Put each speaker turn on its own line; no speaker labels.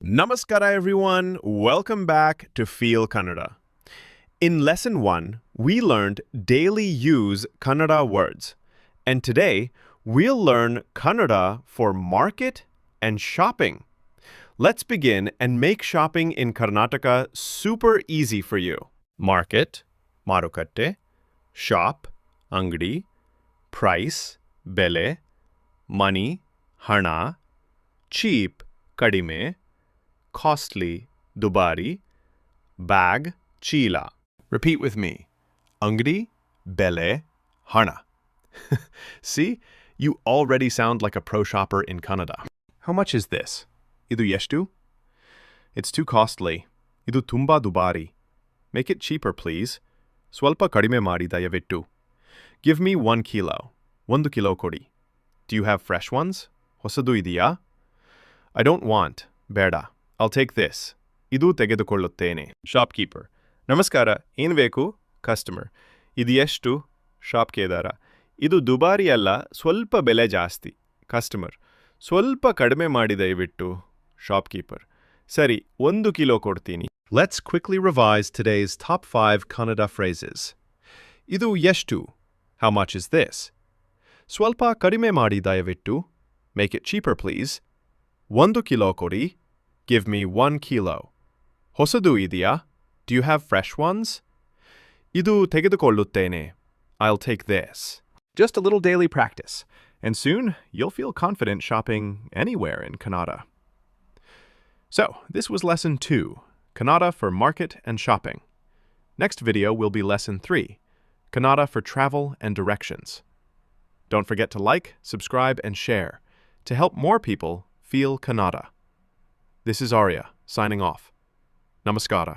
Namaskara everyone, welcome back to Feel Kannada. In lesson 1, we learned daily use Kannada words. And today, we'll learn Kannada for market and shopping. Let's begin and make shopping in Karnataka super easy for you. Market, marukatte, shop, angdi, price, bele, money, hana, cheap, kadime, costly, dubari, bag, chila. Repeat with me. Angdi, bele, hana. See? You already sound like a pro shopper in Kannada. How much is this? Idu yeshtu? It's too costly. Idu tumba dubari. Make it cheaper, please. Swalpa kadime madi dayavittu. Give me 1 kilo. 1 kilo kodi. Do you have fresh ones? Hosadu idiya? I don't want. Beda. I'll take this. Idu tegedukolluttene. Shopkeeper. Namaskara. ಏನು ಬೇಕು? Customer. ಇದು ಎಷ್ಟು? Shopkeedara. ಇದು ದುಬಾರಿ ಅಲ್ಲ, ಸ್ವಲ್ಪ ಬೆಲೆ ಜಾಸ್ತಿ. Customer. ಸ್ವಲ್ಪ ಕಡಿಮೆ ಮಾಡಿ ದಯವಿಟ್ಟು. Shopkeeper. ಸರಿ, 1 ಕಿಲೋ ಕೊಡ್ತೀನಿ. Let's quickly revise today's top 5 Kannada phrases. ಇದು ಎಷ್ಟು? How much is this? ಸ್ವಲ್ಪ ಕಡಿಮೆ ಮಾಡಿ ದಯವಿಟ್ಟು. Make it cheaper, please. 1 kilo ಕೊಡಿ. Give me 1 kilo. ಹೊಸದು ಇದೆಯಾ? Do you have fresh ones? ಇದು ತೆಗೆದುಕೊಳ್ಳುತ್ತೇನೆ. I'll take this. Just a little daily practice, and soon you'll feel confident shopping anywhere in Kannada. So, this was lesson 2, Kannada for market and shopping. Next video will be lesson 3, Kannada for travel and directions. Don't forget to like, subscribe, and share to help more people feel Kannada. This is Arya, signing off. Namaskara.